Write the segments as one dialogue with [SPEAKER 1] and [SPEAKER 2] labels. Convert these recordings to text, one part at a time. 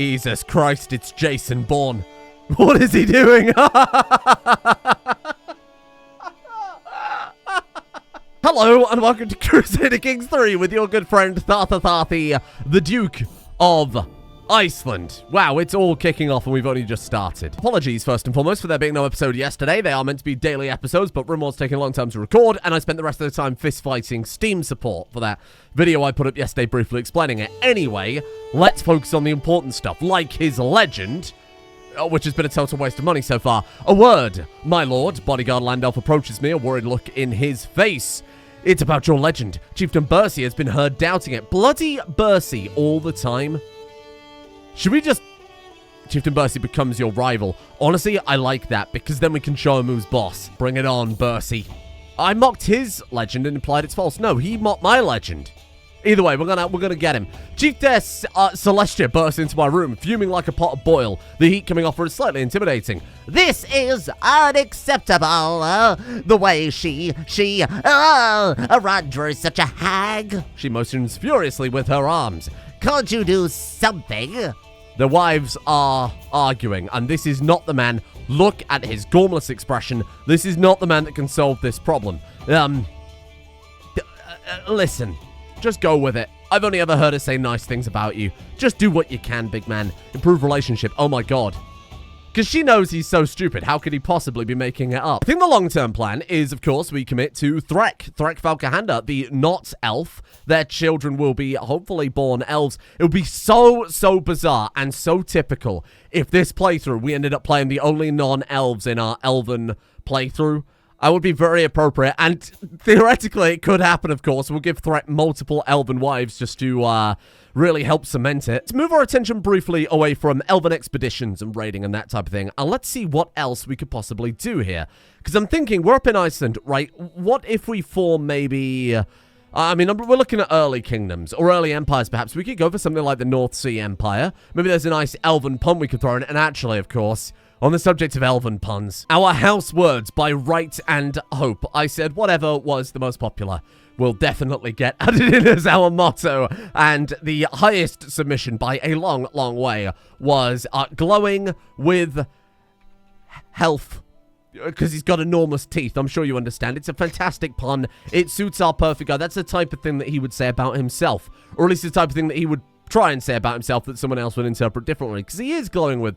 [SPEAKER 1] Jesus Christ, it's Jason Bourne. What is he doing? Hello, and welcome to Crusader Kings 3 with your good friend Þarþuþhaþhi, the Duke of Iceland. Wow, it's all kicking off and we've only just started. Apologies first and foremost for there being no episode yesterday. They are meant to be daily episodes, but Rimworld's taking a long time to record, and I spent the rest of the time fist fighting Steam support for that video I put up yesterday briefly explaining it. Anyway, let's focus on the important stuff, like his legend, which has been a total waste of money so far. A word, my lord. Bodyguard land elf approaches me, a worried look in his face. It's about your legend. Chieftain Bercy has been heard doubting it. Bloody Bercy all the time. Should we just... Chieftain Bercy becomes your rival. Honestly, I like that, because then we can show him who's boss. Bring it on, Bercy. I mocked his legend and implied it's false. No, he mocked my legend. Either way, we're gonna get him. Chiefess Celestia bursts into my room, fuming like a pot of boil. The heat coming off her is slightly intimidating.
[SPEAKER 2] This is unacceptable. The way she Arandra is such a hag.
[SPEAKER 1] She motions furiously with her arms.
[SPEAKER 2] Can't you do something?
[SPEAKER 1] The wives are arguing, and this is not the man. Look at his gormless expression. This is not the man that can solve this problem. Listen. Just go with it. I've only ever heard her say nice things about you. Just do what you can, big man. Improve relationship. Oh my god. Because she knows he's so stupid. How could he possibly be making it up? I think the long-term plan is, of course, we commit to Þarþuþhaþhi Fauca-Hyanda, the not elf. Their children will be hopefully born elves. It would be so bizarre and so typical if this playthrough, we ended up playing the only non-elves in our Elven playthrough. I would be very appropriate, and theoretically it could happen, of course. We'll give Threat multiple Elven wives just to really help cement it. Let's move our attention briefly away from Elven expeditions and raiding and that type of thing, and let's see what else we could possibly do here. Because I'm thinking, we're up in Iceland, right? What if we form maybe... we're looking at early kingdoms, or early empires, perhaps. We could go for something like the North Sea Empire. Maybe there's a nice Elven pun we could throw in, and actually, of course... On the subject of Elven puns, our house words by Right and Hope. I said whatever was the most popular will definitely get added in as our motto. And the highest submission by a long way was glowing with health. Because he's got enormous teeth. I'm sure you understand. It's a fantastic pun. It suits our perfect guy. That's the type of thing that he would say about himself. Or at least the type of thing that he would try and say about himself that someone else would interpret differently. Because he is glowing with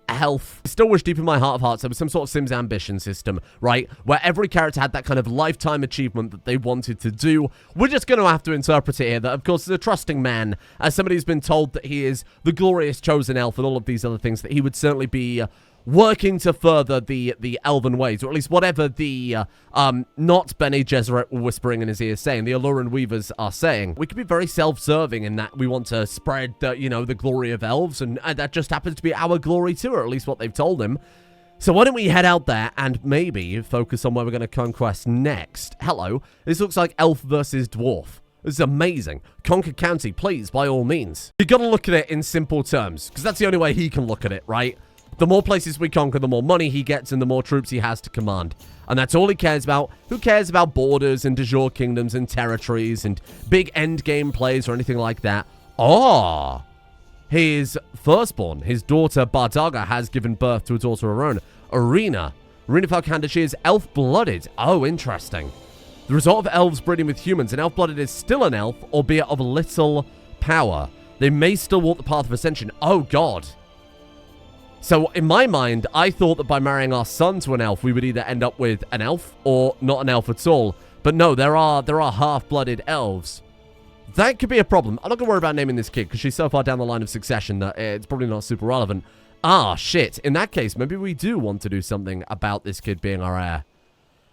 [SPEAKER 1] health. I still wish deep in my heart of hearts there was some sort of Sims ambition system, right? Where every character had that kind of lifetime achievement that they wanted to do. We're just going to have to interpret it here that, of course, as a trusting man, as somebody who's been told that he is the glorious chosen elf and all of these other things, that he would certainly be working to further the Elven ways, or at least whatever the, not Bene Gesserit were whispering in his ear saying, the Alluran Weavers are saying. We could be very self-serving in that we want to spread, the glory of elves, and that just happens to be our glory too, or at least what they've told him. So why don't we head out there and maybe focus on where we're going to conquest next. Hello, this looks like elf versus dwarf. This is amazing. Conquer County, please, by all means. You got to look at it in simple terms, because that's the only way he can look at it, right? The more places we conquer, the more money he gets and the more troops he has to command. And that's all he cares about. Who cares about borders and de jure kingdoms and territories and big endgame plays or anything like that? Oh! His firstborn, his daughter Bardaga, has given birth to a daughter of her own, Arena Fauca-Hyanda. She is elf-blooded. Oh, interesting. The result of elves breeding with humans. An elf-blooded is still an elf, albeit of little power. They may still walk the path of ascension. Oh, God. So, in my mind, I thought that by marrying our son to an elf, we would either end up with an elf or not an elf at all. But no, there are half-blooded elves. That could be a problem. I'm not going to worry about naming this kid, because she's so far down the line of succession that it's probably not super relevant. Ah, shit. In that case, maybe we do want to do something about this kid being our heir.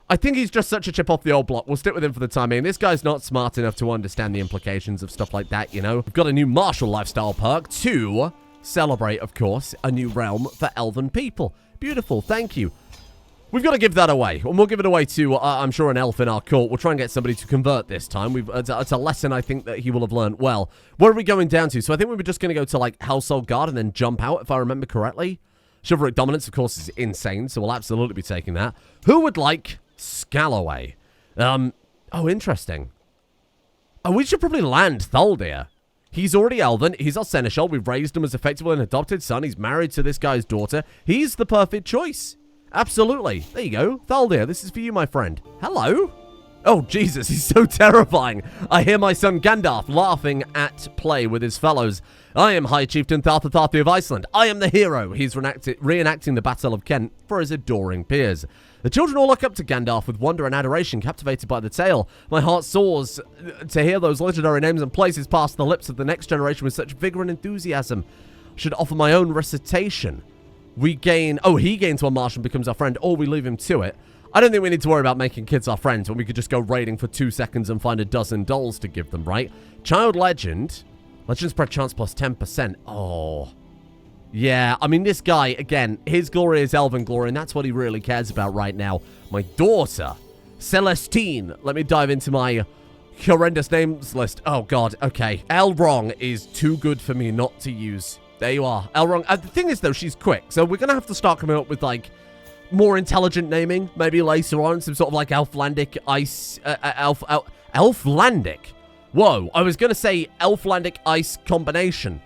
[SPEAKER 1] I think he's just such a chip off the old block. We'll stick with him for the time being. This guy's not smart enough to understand the implications of stuff like that, you know? We've got a new martial lifestyle perk to... celebrate, of course, a new realm for Elven people. Beautiful, thank you. We've got to give that away, and we'll give it away to, I'm sure, an elf in our court. We'll try and get somebody to convert this time. It's a lesson I think that he will have learned well. Where are we going down to? So I think we were just going to go to, like, Household Guard and then jump out, if I remember correctly. Chivalric Dominance, of course, is insane, so we'll absolutely be taking that. Who would like Scalloway? Oh, interesting. Oh, we should probably land Thaldir. He's already Elven. He's our seneschal. We've raised him as effectively an adopted son. He's married to this guy's daughter. He's the perfect choice. Absolutely. There you go. Thaldir, this is for you, my friend. Hello? Oh, Jesus, he's so terrifying. I hear my son Gandalf laughing at play with his fellows. I am High Chieftain Þarþuþhaþhi of Iceland. I am the hero. He's reenacting the Battle of Kent for his adoring peers. The children all look up to Gandalf with wonder and adoration, captivated by the tale. My heart soars to hear those legendary names and places pass the lips of the next generation with such vigor and enthusiasm. I should offer my own recitation. He gains one marsh and becomes our friend, or we leave him to it. I don't think we need to worry about making kids our friends when we could just go raiding for 2 seconds and find a dozen dolls to give them, right? Child legend. Legend spread chance plus 10%. Oh. Yeah, I mean, this guy, again, his glory is elven glory, and that's what he really cares about right now. My daughter, Celestine. Let me dive into my horrendous names list. Oh, God, okay. Elrong is too good for me not to use. There you are. Elrong. The thing is, though, she's quick, so we're going to have to start coming up with, like, more intelligent naming, maybe later on. Some sort of, like, Elflandic ice... Elflandic? Whoa, I was going to say Elflandic ice combination.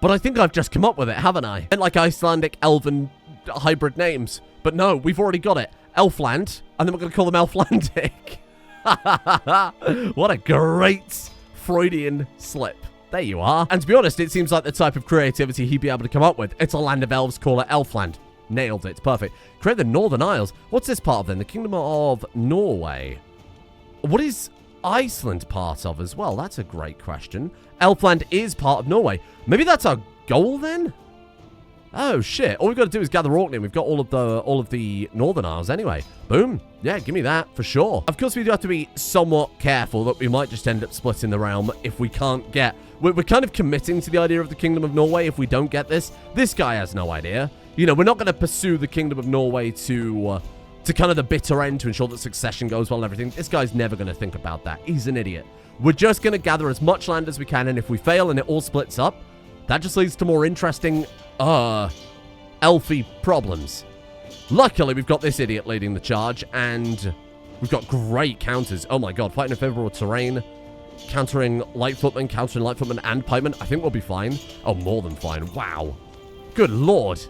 [SPEAKER 1] But I think I've just come up with it, haven't I? And like Icelandic, Elven hybrid names. But no, we've already got it. Elfland. And then we're going to call them Elflandic. What a great Freudian slip. There you are. And to be honest, it seems like the type of creativity he'd be able to come up with. It's a land of elves, call it Elfland. Nailed it. Perfect. Create the Northern Isles. What's this part of then? The Kingdom of Norway. What is Iceland part of as well? That's a great question. Elfland is part of Norway. Maybe that's our goal then? Oh shit. All we've got to do is gather Orkney. We've got all of the Northern Isles anyway. Boom. Yeah, give me that for sure. Of course, we do have to be somewhat careful that we might just end up splitting the realm if we can't get... We're kind of committing to the idea of the Kingdom of Norway if we don't get this. This guy has no idea. You know, we're not going to pursue the Kingdom of Norway to kind of the bitter end to ensure that succession goes well and everything. This guy's never going to think about that. He's an idiot. We're just going to gather as much land as we can, and if we fail and it all splits up, that just leads to more interesting, elfy problems. Luckily, we've got this idiot leading the charge, and we've got great counters. Oh my god, fighting a favorable terrain, countering light footmen and pikemen. I think we'll be fine. Oh, more than fine. Wow. Good lord.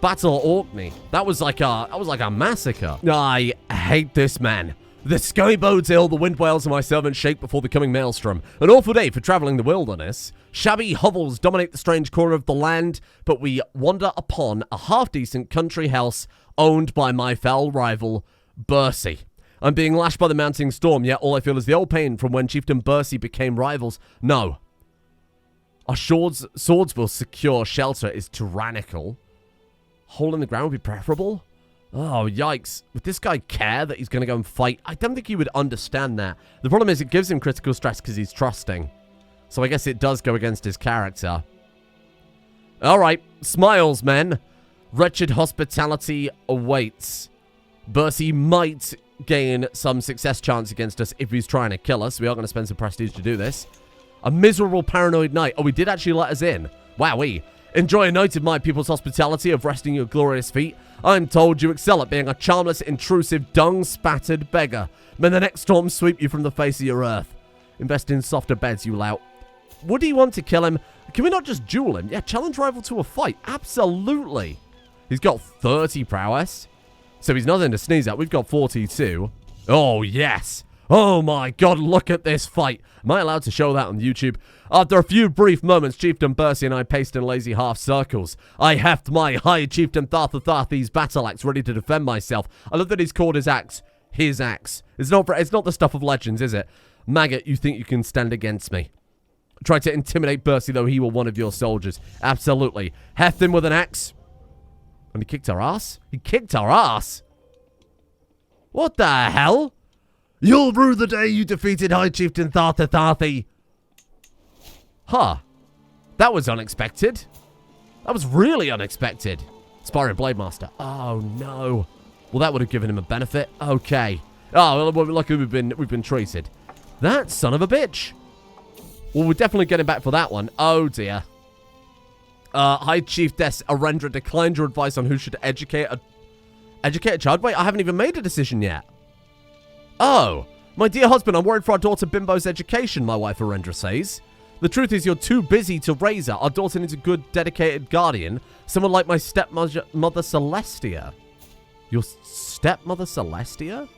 [SPEAKER 1] Battle of Orkney. That was like a massacre. I hate this man. The sky bodes ill, the wind wails, and my servants shake before the coming maelstrom. An awful day for traveling the wilderness. Shabby hovels dominate the strange corner of the land, but we wander upon a half-decent country house owned by my fell rival, Bercy. I'm being lashed by the mounting storm, yet all I feel is the old pain from when Chieftain Bercy became rivals. No. Our swords will secure shelter is tyrannical. Hole in the ground would be preferable. Oh, yikes. Would this guy care that he's going to go and fight? I don't think he would understand that. The problem is it gives him critical stress because he's trusting. So I guess it does go against his character. Alright, smiles, men. Wretched hospitality awaits. Bercy might gain some success chance against us if he's trying to kill us. We are going to spend some prestige to do this. A miserable paranoid night. Oh, he did actually let us in. Wowee. Enjoy a night of my people's hospitality, of resting your glorious feet. I'm told you excel at being a charmless, intrusive, dung-spattered beggar. May the next storm sweep you from the face of your earth. Invest in softer beds, you lout. Would he want to kill him? Can we not just duel him? Yeah, challenge rival to a fight. Absolutely. He's got 30 prowess. So he's nothing to sneeze at. We've got 42. Oh, yes. Oh my god, look at this fight. Am I allowed to show that on YouTube? After a few brief moments, Chieftain Bercy and I paced in lazy half circles. I heft my High Chieftain Þarþuþhaþhi's battle axe ready to defend myself. I love that he's called his axe his axe. It's not the stuff of legends, is it? Maggot, you think you can stand against me? Try to intimidate Bercy, though he were one of your soldiers. Absolutely. Heft him with an axe. And he kicked our ass? He kicked our ass? What the hell? You'll rue the day you defeated High Chieftain Þarþuþhaþhi. Huh. That was unexpected. That was really unexpected. Sparring Blademaster. Oh, no. Well, that would have given him a benefit. Okay. Oh, well, luckily we've been treated. That son of a bitch. Well, we're definitely getting back for that one. Oh, dear. High Chiefess Arendra declined your advice on who should educate a child. Wait, I haven't even made a decision yet. Oh, my dear husband, I'm worried for our daughter Bimbo's education, my wife Arendra says. The truth is you're too busy to raise her. Our daughter needs a good, dedicated guardian. Someone like my stepmother Celestia. Your stepmother Celestia?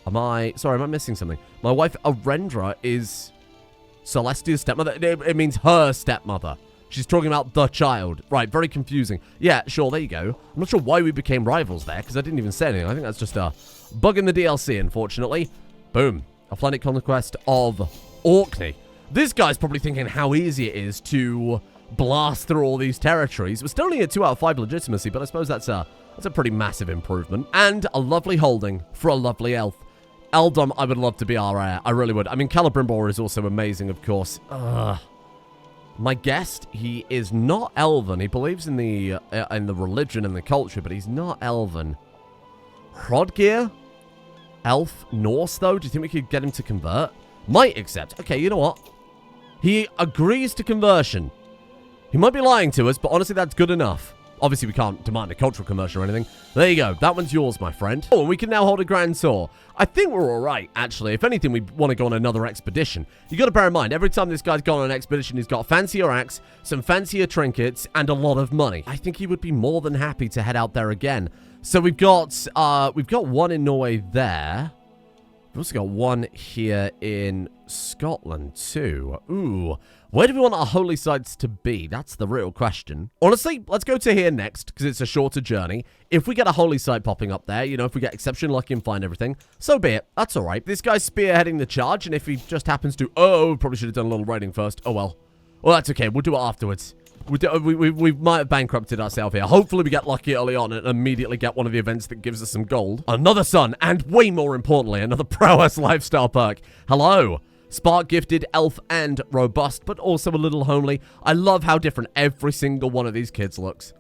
[SPEAKER 1] Sorry, am I missing something? My wife Arendra is Celestia's stepmother. It means her stepmother. She's talking about the child. Right, very confusing. Yeah, sure, there you go. I'm not sure why we became rivals there, because I didn't even say anything. I think that's just a bug in the DLC, unfortunately. Boom. Elflandic conquest of Orkney. This guy's probably thinking how easy it is to blast through all these territories. We're still only at 2 out of 5 legitimacy, but I suppose that's a pretty massive improvement. And a lovely holding for a lovely elf. Eldom, I would love to be our heir. I really would. I mean, Celebrimbor is also amazing, of course. My guest, he is not Elven. He believes in the religion and the culture, but he's not Elven. Hrodgeir? Elf Norse, though? Do you think we could get him to convert? Might accept. Okay, you know what? He agrees to conversion. He might be lying to us, but honestly, that's good enough. Obviously, we can't demand a cultural conversion or anything. There you go. That one's yours, my friend. Oh, and we can now hold a grand tour. I think we're all right, actually. If anything, we want to go on another expedition. You got to bear in mind, every time this guy's gone on an expedition, he's got a fancier axe, some fancier trinkets, and a lot of money. I think he would be more than happy to head out there again. So we've got one in Norway there. We've also got one here in Scotland, too. Ooh. Where do we want our holy sites to be? That's the real question. Honestly, let's go to here next, because it's a shorter journey. If we get a holy site popping up there, you know, if we get exceptionally lucky and find everything, so be it. That's all right. This guy's spearheading the charge, and if he just happens to... Oh, probably should have done a little raiding first. Oh, well. Well, that's okay. We'll do it afterwards. We might have bankrupted ourselves here. Hopefully, we get lucky early on and immediately get one of the events that gives us some gold. Another son, and way more importantly, another prowess lifestyle perk. Hello. Spark gifted, elf, and robust, but also a little homely. I love how different every single one of these kids looks.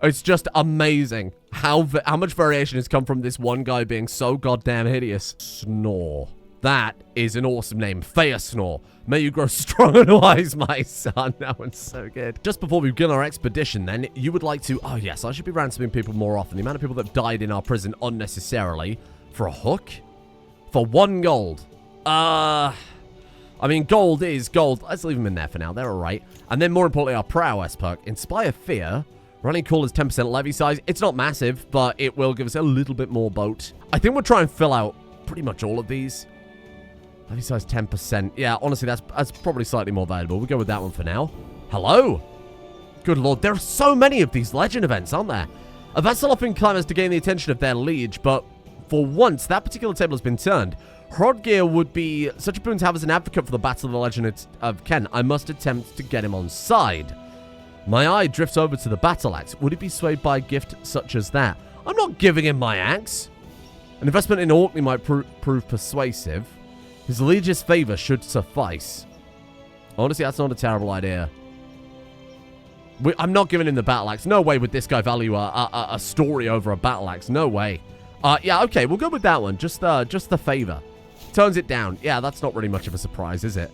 [SPEAKER 1] It's just amazing how much variation has come from this one guy being so goddamn hideous. Snore. That is an awesome name. Snore. May you grow strong and wise, my son. That one's so good. Just before we begin our expedition, then, you would like to... Oh, yes, I should be ransoming people more often. The amount of people that died in our prison unnecessarily. For a hook? For 1 gold. I mean, gold is gold. Let's leave them in there for now. They're all right. And then, more importantly, our prowess perk. Inspire Fear. Running cool is 10% levy size. It's not massive, but it will give us a little bit more boat. I think we'll try and fill out pretty much all of these. Levy size 10%. Yeah, honestly, that's probably slightly more valuable. We'll go with that one for now. Hello? Good lord, there are so many of these legend events, aren't there? A vessel often clamours to gain the attention of their liege, but for once, that particular table has been turned. Hrodgeir would be such a boon to have as an advocate for the Battle of the Legend of Ken. I must attempt to get him on side. My eye drifts over to the battle axe. Would he be swayed by a gift such as that? I'm not giving him my axe. An investment in Orkney might prove persuasive. His liege's favor should suffice. Honestly, that's not a terrible idea. I'm not giving him the battle axe. No way would this guy value a story over a battle axe. No way. Yeah, okay, we'll go with that one. Just the favor. Turns it down. Yeah, that's not really much of a surprise, is it?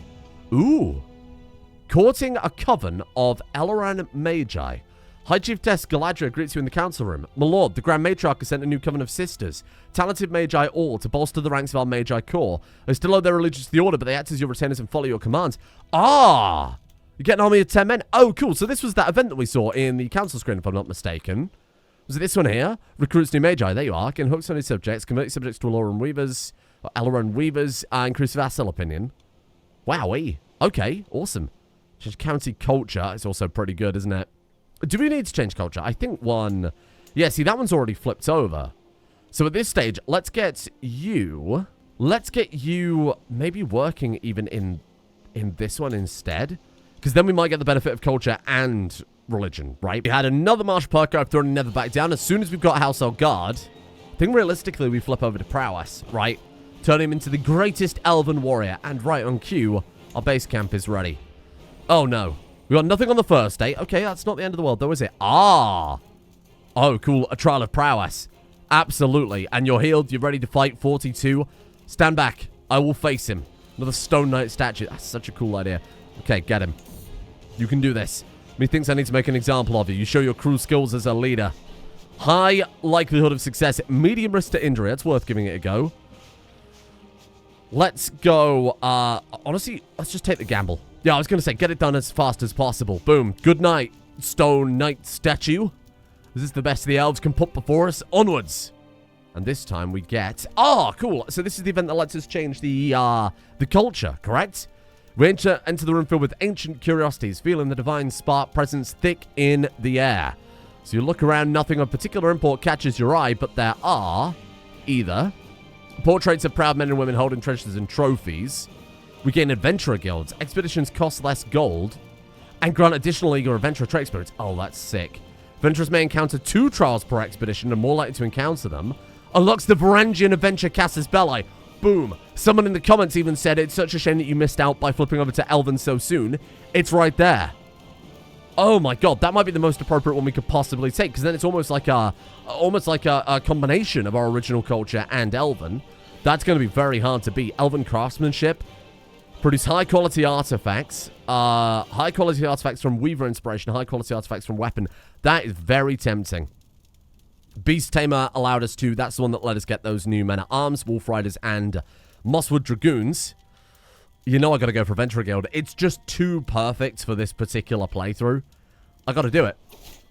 [SPEAKER 1] Ooh. Courting a coven of Elran Magi. High Chiefess Galadriel greets you in the council room. My lord, the Grand Matriarch has sent a new coven of sisters. Talented Magi all to bolster the ranks of our Magi Corps. They still owe their allegiance to the Order, but they act as your retainers and follow your commands. Ah! You get an army of 10 men. Oh, cool. So this was that event that we saw in the council screen, if I'm not mistaken. Was it this one here? Recruits new Magi. There you are. Getting hooks on his subjects. Convert your subjects to Elran Weavers. Increase vassal opinion. Wowee. Okay. Awesome. Change county culture. It's also pretty good, isn't it? Do we need to change culture? I think one... Yeah, see, that one's already flipped over. So at this stage, let's get you... maybe working even in this one instead. Because then we might get the benefit of culture and religion, right? We had another martial perk I've thrown and never back down. As soon as we've got Household Guard, I think realistically we flip over to prowess, right? Turn him into the greatest elven warrior. And right on cue, our base camp is ready. Oh no. We got nothing on the first day. Okay, that's not the end of the world though, is it? Ah! Oh, cool. A trial of prowess. Absolutely. And you're healed. You're ready to fight. 42. Stand back. I will face him. Another Stone Knight statue. That's such a cool idea. Okay, get him. You can do this. Methinks I need to make an example of you. You show your crew skills as a leader. High likelihood of success. Medium risk to injury. That's worth giving it a go. Let's go. Honestly, let's just take the gamble. Yeah, I was going to say, get it done as fast as possible. Boom. Good night, stone knight statue. This is the best the elves can put before us. Onwards. And this time we get... Oh, cool. So this is the event that lets us change the culture, correct? We enter the room filled with ancient curiosities, feeling the divine spark presence thick in the air. So you look around, nothing of particular import catches your eye, but there are either portraits of proud men and women holding treasures and trophies. We gain adventurer guilds. Expeditions cost less gold and grant additional eager adventurer trait experience. Oh, that's sick. Adventurers may encounter 2 trials per expedition and more likely to encounter them. Unlocks the Varangian Adventure Casus Belli. Boom. Someone in the comments even said it's such a shame that you missed out by flipping over to Elven so soon. It's right there. Oh my god, that might be the most appropriate one we could possibly take, because then it's almost like a combination of our original culture and Elven. That's going to be very hard to beat. Elven craftsmanship. Produce high-quality artifacts. High-quality artifacts from Weaver Inspiration. High-quality artifacts from Weapon. That is very tempting. Beast Tamer allowed us to. That's the one that let us get those new men-at-arms, Wolf Riders, and Mosswood Dragoons. You know I got to go for Adventurer Guild. It's just too perfect for this particular playthrough. I got to do it.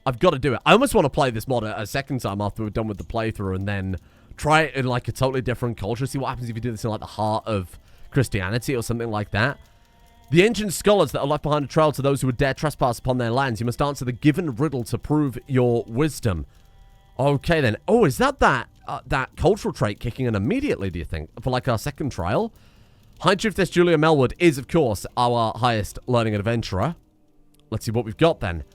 [SPEAKER 1] I've got to do it. I almost want to play this mod a second time after we're done with the playthrough and then try it in like a totally different culture. See what happens if you do this in like the heart of Christianity or something like that. The ancient scholars that are left behind a trail to those who would dare trespass upon their lands. You must answer the given riddle to prove your wisdom. Okay, then. Oh, is that cultural trait kicking in immediately, do you think? For, like, our second trial? High Chiefess Julia Melwood is, of course, our highest learning adventurer. Let's see what we've got, then.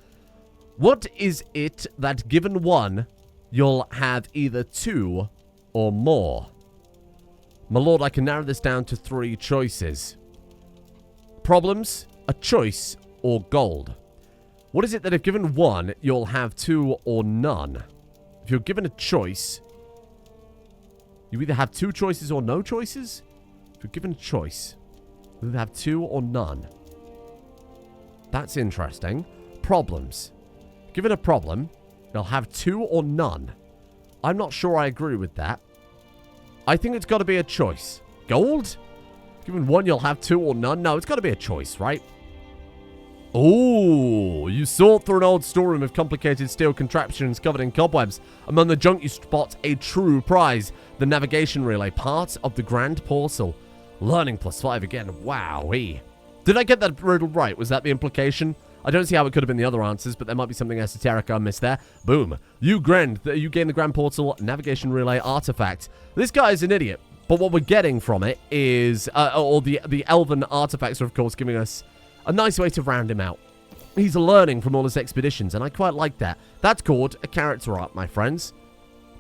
[SPEAKER 1] What is it that, given 1, you'll have either 2 or more? My lord, I can narrow this down to 3 choices. Problems, a choice, or gold. What is it that, if given 1, you'll have 2 or none? If you're given a choice, you either have 2 choices or no choices? If you're given a choice, you either have 2 or none. That's interesting. Problems. Given a problem, you'll have 2 or none. I'm not sure I agree with that. I think it's got to be a choice. Gold? Given 1, you'll have 2 or none? No, it's got to be a choice, right? Oh, you sort through an old storeroom of complicated steel contraptions covered in cobwebs. Among the junk, you spot a true prize. The navigation relay, part of the grand portal. Learning +5 again. Wowee. Did I get that riddle right? Was that the implication? I don't see how it could have been the other answers, but there might be something esoteric I missed there. Boom. You gain the grand portal navigation relay artifact. This guy is an idiot, but what we're getting from it is, the Elven artifacts are, of course, giving us a nice way to round him out. He's learning from all his expeditions, and I quite like that. That's called a character arc, my friends.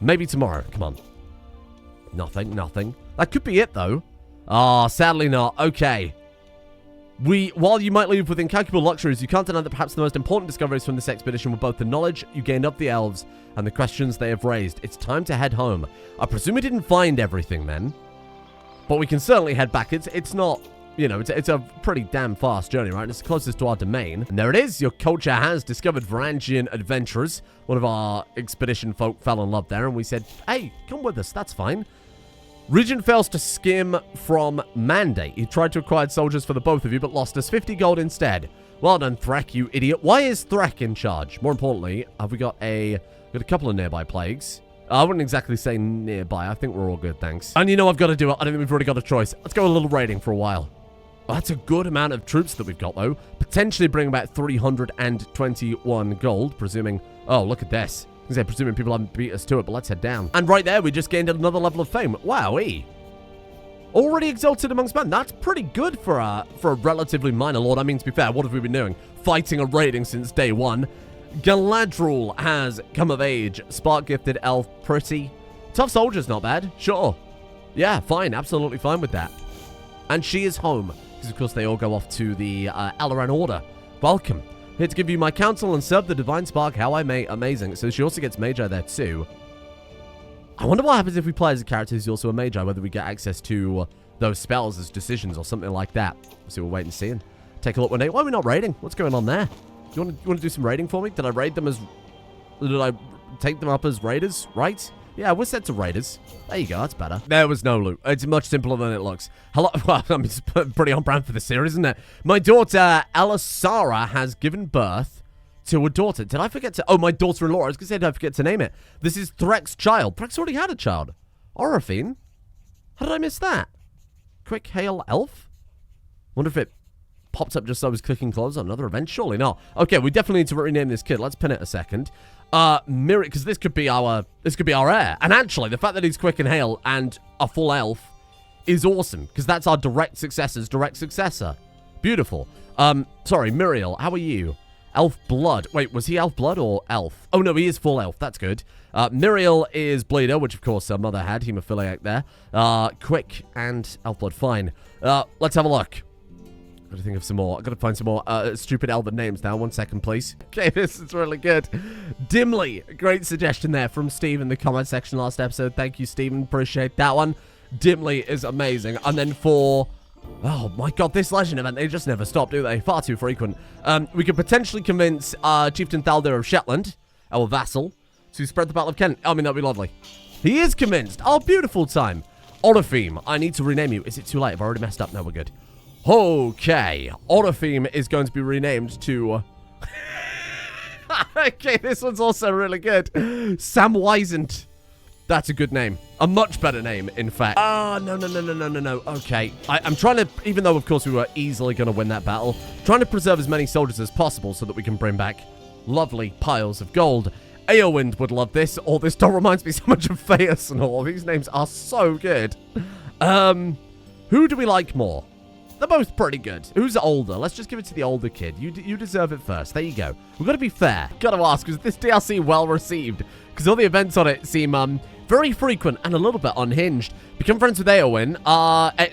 [SPEAKER 1] Maybe tomorrow. Come on. Nothing. That could be it, though. Ah, sadly not. Okay. While you might leave with incalculable luxuries, you can't deny that perhaps the most important discoveries from this expedition were both the knowledge you gained of the elves and the questions they have raised. It's time to head home. I presume we didn't find everything then, but we can certainly head back. It's not... You know, it's a pretty damn fast journey, right? It's closest to our domain. And there it is. Your culture has discovered Varangian adventurers. One of our expedition folk fell in love there, and we said, hey, come with us. That's fine. Regent fails to skim from mandate. He tried to acquire soldiers for the both of you, but lost us 50 gold instead. Well done, Threk, you idiot. Why is Threk in charge? More importantly, have we got a couple of nearby plagues? I wouldn't exactly say nearby. I think we're all good, thanks. And you know I've got to do it. I don't think we've already got a choice. Let's go a little raiding for a while. Well, that's a good amount of troops that we've got, though. Potentially bring about 321 gold, presuming... Oh, look at this. I was presuming people haven't beat us to it, but let's head down. And right there, we just gained another level of fame. Wowee. Already exalted amongst men. That's pretty good for a relatively minor lord. I mean, to be fair, what have we been doing? Fighting and raiding since day 1. Galadriel has come of age. Spark-gifted elf, pretty. Tough soldiers, not bad. Sure. Yeah, fine. Absolutely fine with that. And she is home. Because, of course, they all go off to the Alaran Order. Welcome. Here to give you my counsel and serve the Divine Spark how I may. Amazing. So she also gets Magi there, too. I wonder what happens if we play as a character who's also a Magi, whether we get access to those spells as decisions or something like that. So we'll wait and see and take a look one day. Why are we not raiding? What's going on there? You want to do some raiding for me? Did I raid them as... Did I take them up as raiders? Right? Yeah, we're set to raiders. There you go, that's better. There was no loot. It's much simpler than it looks. Hello, well, I mean, it's pretty on brand for the series, isn't it? My daughter, Elisara, has given birth to a daughter. Did I forget to... Oh, my daughter-in-law. I was going to say, did I forget to name it? This is Threk's child. Threk's already had a child. Orifine? How did I miss that? Quick Hail Elf? Wonder if it popped up just as I was clicking close on another event. Surely not. Okay, we definitely need to rename this kid. Let's pin it a second. Mirror, because this could be our heir. And actually, the fact that he's quick and hail and a full elf is awesome, because that's our direct successor's direct successor. Beautiful. Sorry, Muriel, how are you? Elf blood. Wait, was he elf blood or elf? Oh, no, he is full elf. That's good. Muriel is bleeder, which, of course, her mother had. Hemophiliac there. Quick and elf blood. Fine. Let's have a look. Got to think of some more. I've got to find some more stupid elven names now. 1 second, please. Okay, this is really good. Dimly. Great suggestion there from Steve in the comment section last episode. Thank you, Steven. Appreciate that one. Dimly is amazing. And then for... Oh, my God, this legend event, they just never stop, do they? Far too frequent. We could potentially convince Chieftain Thaldir of Shetland, our vassal, to spread the Battle of Kent. I mean, that'd be lovely. He is convinced. Oh, beautiful time. Orifime, I need to rename you. Is it too late? I've already messed up. No, we're good. Okay. Orifime is going to be renamed to... Okay, this one's also really good. Samwisent. That's a good name. A much better name, in fact. Oh, no. Okay. I'm trying to, even though, of course, we were easily going to win that battle, trying to preserve as many soldiers as possible so that we can bring back lovely piles of gold. Eowyn would love this. All this doll reminds me so much of Theus and all. These names are so good. Who do we like more? They're both pretty good. Who's older? Let's just give it to the older kid. You deserve it first. There you go. We've got to be fair. Got to ask, was this DLC well received? Because all the events on it seem very frequent and a little bit unhinged. Become friends with Eowyn.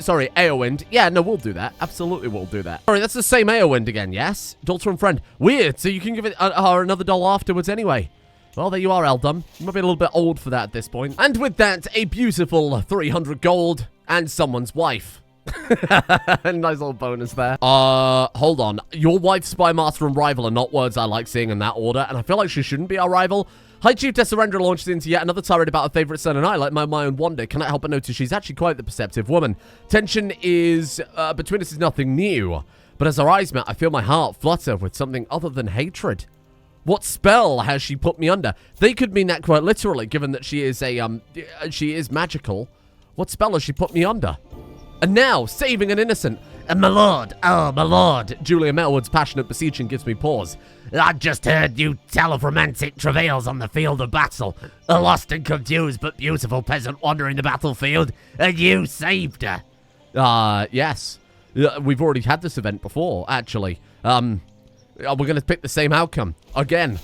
[SPEAKER 1] Sorry, Eowyn. Yeah, no, we'll do that. Absolutely, we'll do that. Sorry, that's the same Eowyn again, yes? Daughter and friend. Weird, so you can give it her another doll afterwards anyway. Well, there you are, Eldum. You might be a little bit old for that at this point. And with that, a beautiful 300 gold and someone's wife. Nice little bonus there. Hold on. Your wife, spy master, and rival are not words I like seeing in that order, and I feel like she shouldn't be our rival. High Chief Surrender launches into yet another tirade about a favorite son, and I, like my own wonder, cannot help but notice she's actually quite the perceptive woman. Tension is between us is nothing new, but as our eyes met, I feel my heart flutter with something other than hatred. What spell has she put me under? They could mean that quite literally, given that she is she is magical. What spell has she put me under? And now, saving an innocent.
[SPEAKER 2] My lord, oh, my lord.
[SPEAKER 1] Julia Melwood's passionate beseeching gives me pause.
[SPEAKER 2] I just heard you tell of romantic travails on the field of battle. A lost and confused but beautiful peasant wandering the battlefield, and you saved her.
[SPEAKER 1] Yes. We've already had this event before, actually. We're going to pick the same outcome. Again.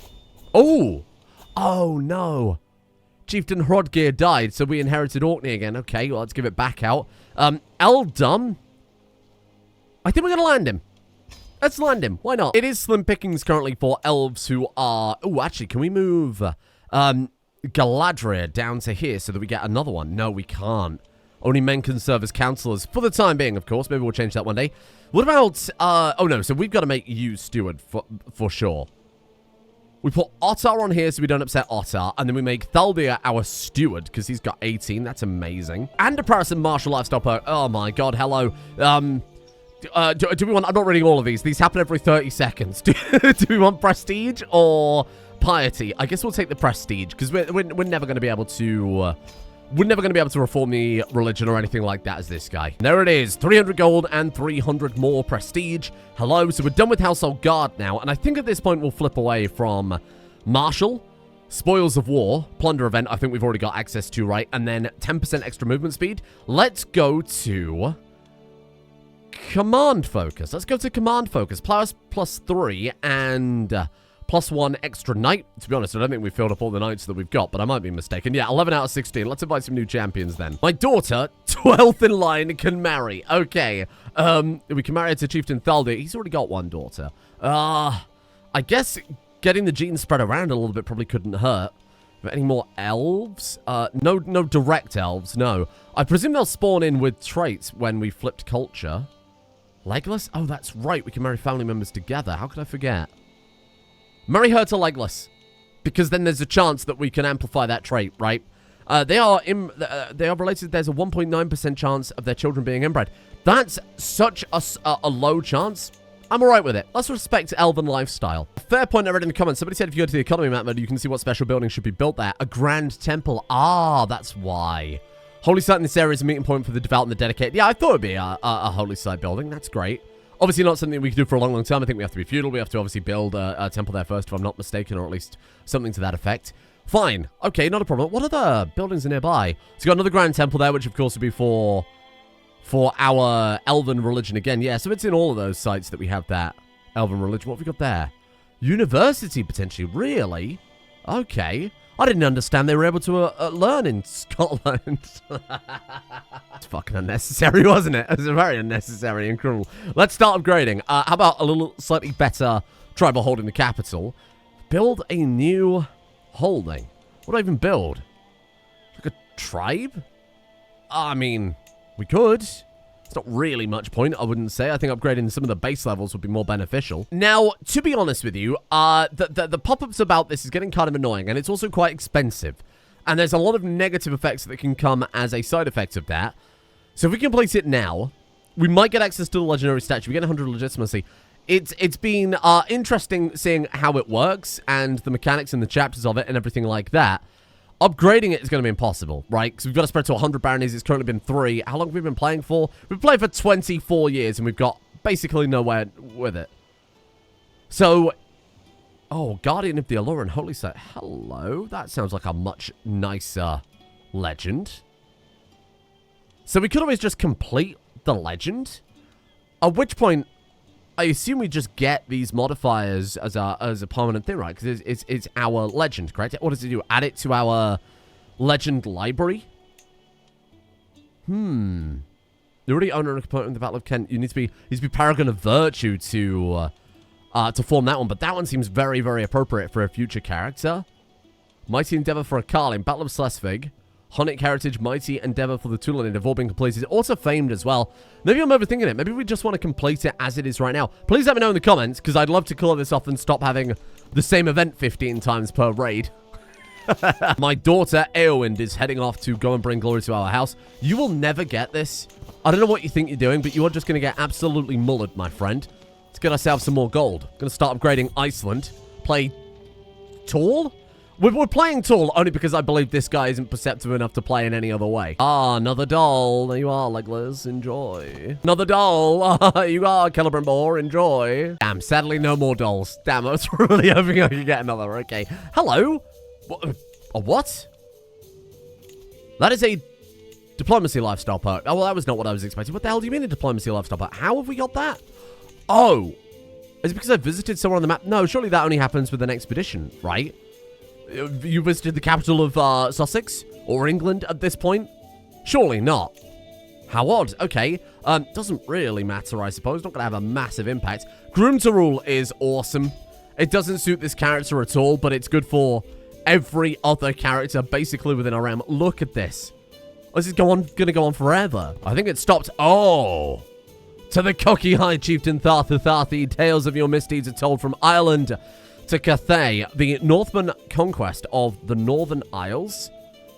[SPEAKER 1] Oh! Oh, no. Chieftain Hrodgeir died, so we inherited Orkney again. Okay, well, let's give it back out. Eldum? I think we're going to land him. Let's land him. Why not? It is slim pickings currently for elves who are... Oh, actually, can we move Galadriel down to here so that we get another one? No, we can't. Only men can serve as counselors. For the time being, of course. Maybe we'll change that one day. What about... oh, no. So we've got to make you steward for sure. We put Ottar on here so we don't upset Ottar. And then we make Thaldir our steward because he's got 18. That's amazing. And a Parison martial lifestyle perk. Oh, my God. Hello. Do we want... I'm not reading all of these. These happen every 30 seconds. Do we want prestige or piety? I guess we'll take the prestige because we're never going to be able to... We're never going to be able to reform the religion or anything like that as this guy. There it is. 300 gold and 300 more prestige. Hello. So we're done with Household Guard now. And I think at this point we'll flip away from Martial, Spoils of War, Plunder Event. I think we've already got access to, right? And then 10% extra movement speed. Let's go to Command Focus. Let's go to Command Focus. +3 and... +1 extra knight. To be honest, I don't think we've filled up all the knights that we've got, but I might be mistaken. Yeah, 11 out of 16. Let's invite some new champions then. My daughter, 12th in line, can marry. Okay. We can marry her to Chieftain Thaldir. He's already got one daughter. I guess getting the genes spread around a little bit probably couldn't hurt. Any more elves? No direct elves, no. I presume they'll spawn in with traits when we flipped culture. Legless? Oh, that's right. We can marry family members together. How could I forget? Marry her to Legless. Because then there's a chance that we can amplify that trait, right? They are related. There's a 1.9% chance of their children being inbred. That's such a low chance. I'm alright with it. Let's respect Elven lifestyle. Fair point I read in the comments. Somebody said if you go to the economy map mode, you can see what special buildings should be built there. A grand temple. Ah, that's why. Holy site in this area is a meeting point for the devout and the dedicated. Yeah, I thought it would be a holy site building. That's great. Obviously not something we can do for a long, long time. I think we have to be feudal. We have to obviously build a temple there first, if I'm not mistaken, or at least something to that effect. Fine. Okay, not a problem. What other buildings are nearby? So you've got another grand temple there, which of course would be for our Elven religion again. Yeah, so it's in all of those sites that we have that Elven religion. What have we got there? University, potentially. Really? Okay. I didn't understand they were able to learn in Scotland. It's fucking unnecessary, wasn't it? It was very unnecessary and cruel. Let's start upgrading. How about a little slightly better tribal holding the capital? Build a new holding. What do I even build? Like a tribe? I mean, we could. It's not really much point, I wouldn't say. I think upgrading some of the base levels would be more beneficial. Now, to be honest with you, the pop-ups about this is getting kind of annoying, and it's also quite expensive. And there's a lot of negative effects that can come as a side effect of that. So if we complete it now, we might get access to the legendary statue. We get 100 legitimacy. It's been interesting seeing how it works and the mechanics and the chapters of it and everything like that. Upgrading it is going to be impossible, right? Because we've got to spread to 100 baronies. It's currently been 3. How long have we been playing for? We've played for 24 years, and we've got basically nowhere with it. So, oh, Guardian of the Allure and Holy Site. Hello. That sounds like a much nicer legend. So we could always just complete the legend. At which point, I assume we just get these modifiers as a permanent thing, right? Because it's our legend, correct? What does it do? Add it to our legend library? You already own a component in the Battle of Kent. You need to be Paragon of Virtue to form that one. But that one seems very, very appropriate for a future character. Mighty Endeavor for a Carlin. Battle of Schleswig. Hunnic Heritage, Mighty Endeavor for the Tulanid have all been completed. Also famed as well. Maybe I'm overthinking it. Maybe we just want to complete it as it is right now. Please let me know in the comments, because I'd love to call this off and stop having the same event 15 times per raid. My daughter, Eowyn, is heading off to go and bring glory to our house. You will never get this. I don't know what you think you're doing, but you are just going to get absolutely mullered, my friend. Let's get ourselves some more gold. Going to start upgrading Iceland. Play tall? We're playing tall only because I believe this guy isn't perceptive enough to play in any other way. Ah, another doll. There you are, Legless. Enjoy. Another doll. You are, Celebrimbor. Enjoy. Damn, sadly, no more dolls. Damn, I was really hoping I could get another. Okay. Hello? A what? That is a diplomacy lifestyle perk. Oh, well, that was not what I was expecting. What the hell do you mean a diplomacy lifestyle perk? How have we got that? Oh. Is it because I visited somewhere on the map? No, surely that only happens with an expedition, right? You visited the capital of Sussex or England at this point? Surely not. How odd. Okay. Doesn't really matter, I suppose. Not going to have a massive impact. Groom to Rule is awesome. It doesn't suit this character at all, but it's good for every other character basically within our realm. Look at this. This is going to go on forever. I think it stopped. Oh. To the cocky High Chieftain Þarþuþhaþhi, tales of your misdeeds are told from Ireland to Cathay, the Northman conquest of the Northern Isles.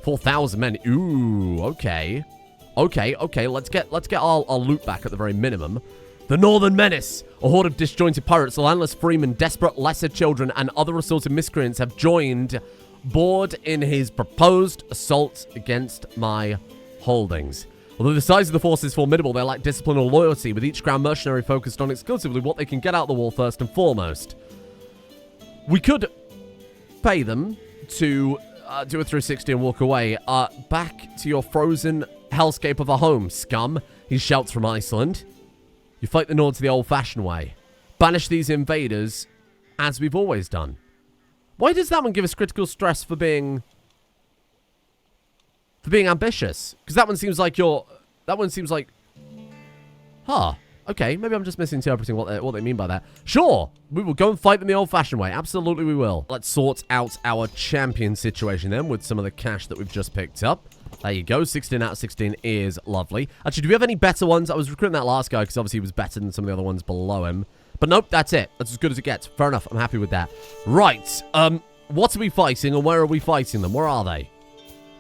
[SPEAKER 1] 4,000 men. Ooh, okay. Okay, let's get our loot back at the very minimum. The Northern Menace. A horde of disjointed pirates, landless freemen, desperate lesser children, and other assorted miscreants have joined board in his proposed assault against my holdings. Although the size of the force is formidable, they lack discipline or loyalty, with each crown mercenary focused on exclusively what they can get out of the wall first and foremost. We could pay them to do a 360 and walk away. Back to your frozen hellscape of a home, scum. He shouts from Iceland. You fight the Nords the old-fashioned way. Banish these invaders, as we've always done. Why does that one give us critical stress for being ambitious? Because that one seems like Huh. Okay, maybe I'm just misinterpreting what they mean by that. Sure, we will go and fight them the old-fashioned way. Absolutely we will. Let's sort out our champion situation then with some of the cash that we've just picked up. There you go. 16 out of 16 is lovely. Actually, do we have any better ones? I was recruiting that last guy because obviously he was better than some of the other ones below him. But nope, that's it. That's as good as it gets. Fair enough. I'm happy with that. Right. What are we fighting and where are we fighting them? Where are they?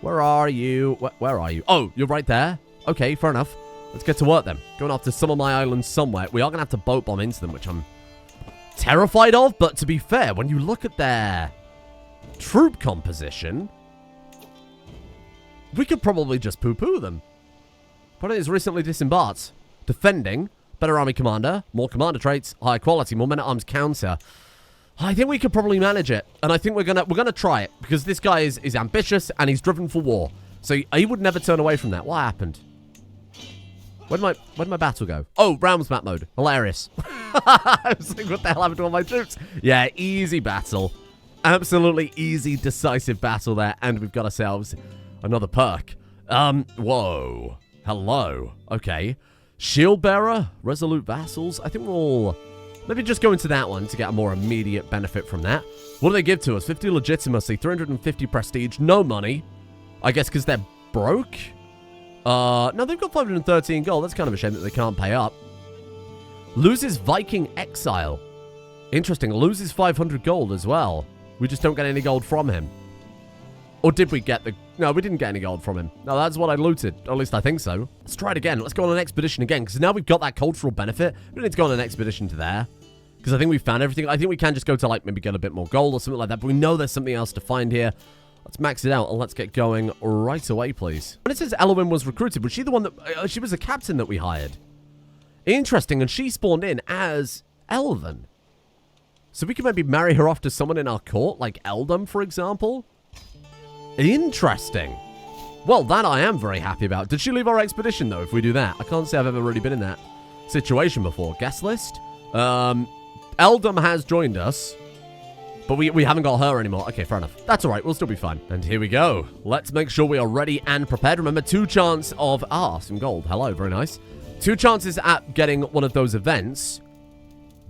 [SPEAKER 1] Where are you? Where are you? Oh, you're right there. Okay, fair enough. Let's get to work then. Going off to some of my islands somewhere. We are going to have to boat bomb into them, which I'm terrified of. But to be fair, when you look at their troop composition, we could probably just poo-poo them. Opponent is recently disembarked. Defending. Better army commander. More commander traits. Higher quality. More men-at-arms counter. I think we could probably manage it. And I think we're gonna try it. Because this guy is ambitious and he's driven for war. So he would never turn away from that. What happened? Where'd my battle go? Oh, Realms map mode. Hilarious. I was like, what the hell happened to all my troops? Yeah, easy battle. Absolutely easy, decisive battle there. And we've got ourselves another perk. Whoa. Hello. Okay. Shield bearer. Resolute vassals. I think we'll maybe just go into that one to get a more immediate benefit from that. What do they give to us? 50 legitimacy, 350 prestige, no money. I guess because they're broke? No, they've got 513 gold. That's kind of a shame that they can't pay up. Loses Viking exile. Interesting. Loses 500 gold as well. We just don't get any gold from him. Or did we get the... No, we didn't get any gold from him. No, that's what I looted. Or at least I think so. Let's try it again. Let's go on an expedition again. Because now we've got that cultural benefit. We don't need to go on an expedition to there. Because I think we found everything. I think we can just go to, like, maybe get a bit more gold or something like that. But we know there's something else to find here. Let's max it out and let's get going right away, please. When it says Elven was recruited, was she the one that... she was a captain that we hired. Interesting. And she spawned in as Elven. So we can maybe marry her off to someone in our court, like Eldom, for example. Interesting. Well, that I am very happy about. Did she leave our expedition, though, if we do that? I can't say I've ever really been in that situation before. Guest list? Eldom has joined us. But we haven't got her anymore. Okay, fair enough. That's all right. We'll still be fine. And here we go. Let's make sure we are ready and prepared. Remember, 2 chance of... some gold. Hello, very nice. 2 chances at getting one of those events.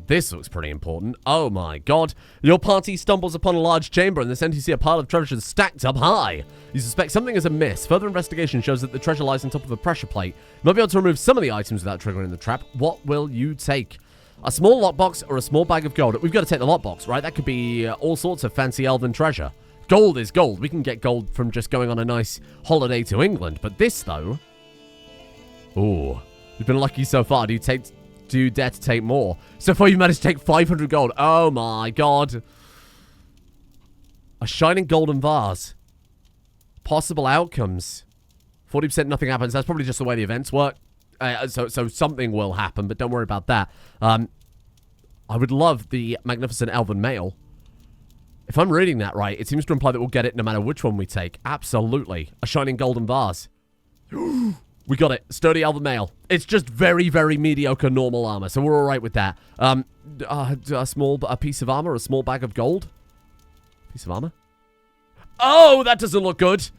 [SPEAKER 1] This looks pretty important. Oh my god. Your party stumbles upon a large chamber. In the center, you see a pile of treasures stacked up high. You suspect something is amiss. Further investigation shows that the treasure lies on top of a pressure plate. You might be able to remove some of the items without triggering the trap. What will you take? A small lockbox or a small bag of gold? We've got to take the lockbox, right? That could be all sorts of fancy elven treasure. Gold is gold. We can get gold from just going on a nice holiday to England. But this, though... Ooh. You've been lucky so far. Do you dare to take more? So far, you managed to take 500 gold. Oh, my God. A shining golden vase. Possible outcomes. 40% nothing happens. That's probably just the way the events work. So something will happen, but don't worry about that. I would love the magnificent elven male. If I'm reading that right, it seems to imply that we'll get it no matter which one we take. Absolutely. A shining golden vase. We got it. Sturdy elven male. It's just very, very mediocre normal armor, so we're all right with that. A piece of armor, a small bag of gold. Piece of armor. Oh, that doesn't look good.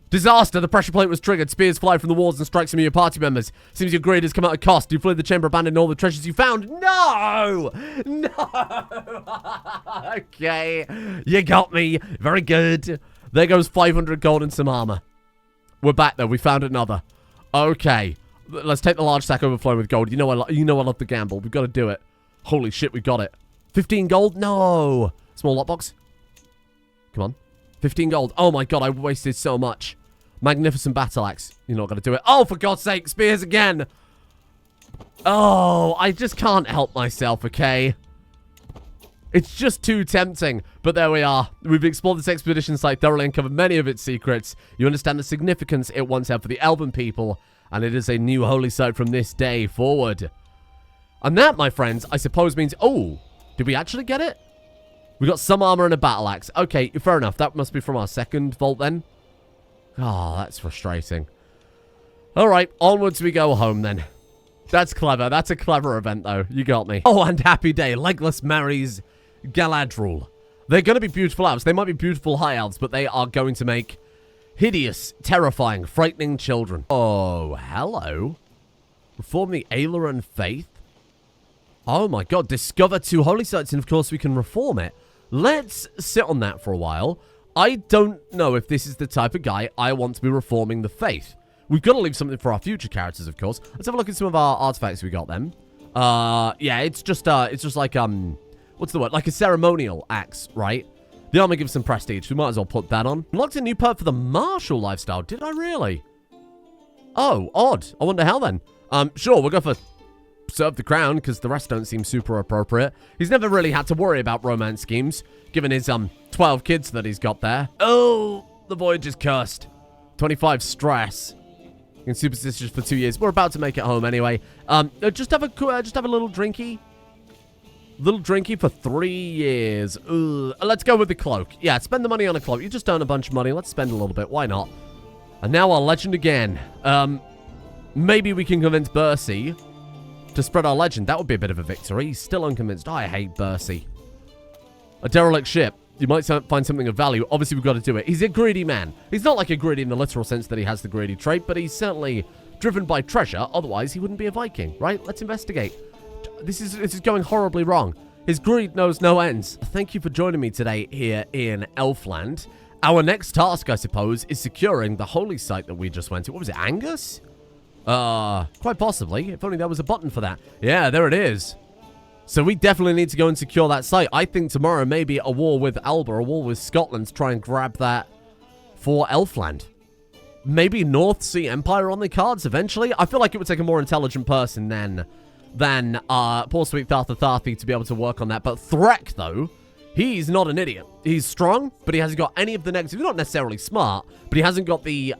[SPEAKER 1] Disaster. The pressure plate was triggered. Spears fly from the walls and strike some of your party members. Seems your greed has come at a cost. You fled the chamber, abandoned all the treasures you found. No! No! Okay. You got me. Very good. There goes 500 gold and some armor. We're back, though. We found another. Okay. Let's take the large sack overflowing with gold. You know I love the gamble. We've got to do it. Holy shit, we got it. 15 gold? No. Small lockbox. Come on. 15 gold. Oh my god, I wasted so much. Magnificent battle axe. You're not going to do it. Oh, for God's sake, spears again. Oh, I just can't help myself, okay? It's just too tempting. But there we are. We've explored this expedition site thoroughly and covered many of its secrets. You understand the significance it once had for the Elven people. And it is a new holy site from this day forward. And that, my friends, I suppose means... Oh, did we actually get it? We got some armor and a battle axe. Okay, fair enough. That must be from our second vault then. Oh, that's frustrating. All right, onwards we go home then. That's clever. That's a clever event, though. You got me. Oh, and happy day. Legless marries Galadriel. They're going to be beautiful elves. They might be beautiful high elves, but they are going to make hideous, terrifying, frightening children. Oh, hello. Reform the Aileron faith. Oh my god. Discover 2 holy sites, and of course we can reform it. Let's sit on that for a while. I don't know if this is the type of guy I want to be reforming the faith. We've got to leave something for our future characters, of course. Let's have a look at some of our artifacts we got then. Yeah, it's just like, what's the word? Like a ceremonial axe, right? The armor gives some prestige. We might as well put that on. Unlocked a new perk for the martial lifestyle. Did I really? Oh, odd. I wonder how then. Sure, we'll go for serve the crown, because the rest don't seem super appropriate. He's never really had to worry about romance schemes, given his, 12 kids that he's got there. Oh, the voyage is cursed. 25 stress. In superstitious for 2 years. We're about to make it home anyway. Just have a little drinky. Little drinky for 3 years. Ugh. Let's go with the cloak. Yeah, spend the money on a cloak. You just earn a bunch of money. Let's spend a little bit. Why not? And now our legend again. Maybe we can convince Bercy to spread our legend. That would be a bit of a victory. He's still unconvinced. I hate Bercy. A derelict ship. You might find something of value. Obviously, we've got to do it. He's a greedy man. He's not like a greedy in the literal sense that he has the greedy trait, but he's certainly driven by treasure. Otherwise, he wouldn't be a Viking, right? Let's investigate. This is going horribly wrong. His greed knows no ends. Thank you for joining me today here in Elfland. Our next task, I suppose, is securing the holy site that we just went to. What was it, Angus? Quite possibly. If only there was a button for that. Yeah, there it is. So we definitely need to go and secure that site. I think tomorrow maybe a war with Alba, a war with Scotland to try and grab that for Elfland. Maybe North Sea Empire on the cards eventually. I feel like it would take a more intelligent person than poor sweet Þarþuþhaþhi to be able to work on that. But Threk, though, he's not an idiot. He's strong, but he hasn't got any of the negatives. He's not necessarily smart, but he hasn't got the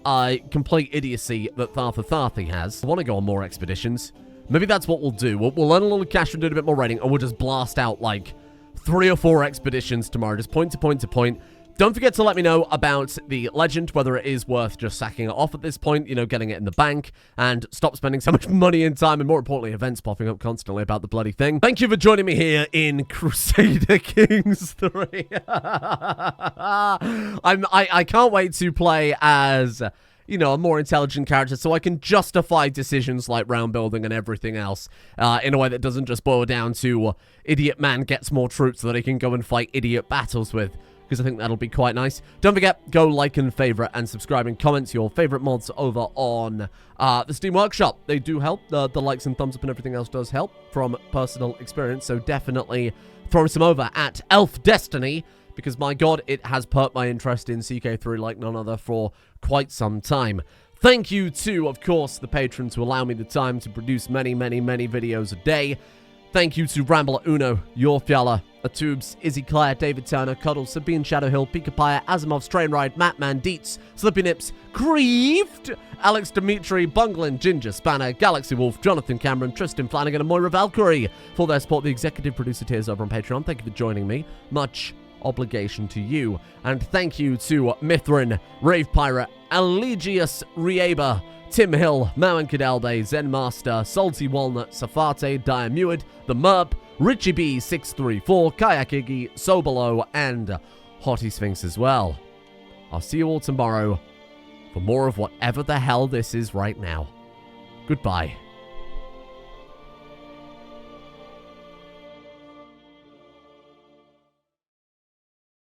[SPEAKER 1] complete idiocy that Þarþuþhaþhi has. I want to go on more expeditions. Maybe that's what we'll do. We'll earn a little cash from doing a bit more raiding, and we'll just blast out, like, 3 or 4 expeditions tomorrow. Just point to point to point. Don't forget to let me know about the legend, whether it is worth just sacking it off at this point, you know, getting it in the bank, and stop spending so much money and time, and more importantly, events popping up constantly about the bloody thing. Thank you for joining me here in Crusader Kings 3. I can't wait to play as, you know, a more intelligent character so I can justify decisions like round building and everything else in a way that doesn't just boil down to idiot man gets more troops so that he can go and fight idiot battles with. Because I think that'll be quite nice. Don't forget, go like and favorite and subscribe and comment your favorite mods over on the Steam Workshop. They do help. The likes and thumbs up and everything else does help from personal experience. So definitely throw some over at Elf Destiny. Because my god, it has perked my interest in CK3 like none other for quite some time. Thank you to, of course, the patrons who allow me the time to produce many, many, many videos a day. Thank you to Rambler Uno, Yorfiala, Atubes, Izzy Claire, David Turner, Cuddles, Sabine Shadowhill, Pikapaya, Asimov, Strainride, Mattman, Dietz, Slippy Nips, Grieved, Alex Dimitri, Bunglin, Ginger, Spanner, Galaxy Wolf, Jonathan Cameron, Tristan Flanagan, and Moira Valkyrie for their support. The executive producer tiers over on Patreon. Thank you for joining me. Much obligation to you. And thank you to Mithrin, Rave Pirate, Elegius Rieba, Tim Hill, Maman Cadalbe, Zen Master, Salty Walnut, Safate, Diamuid, The Merp, Richie B634, Kayak Iggy, Sobolo, and Hottie Sphinx as well. I'll see you all tomorrow for more of whatever the hell this is right now. Goodbye.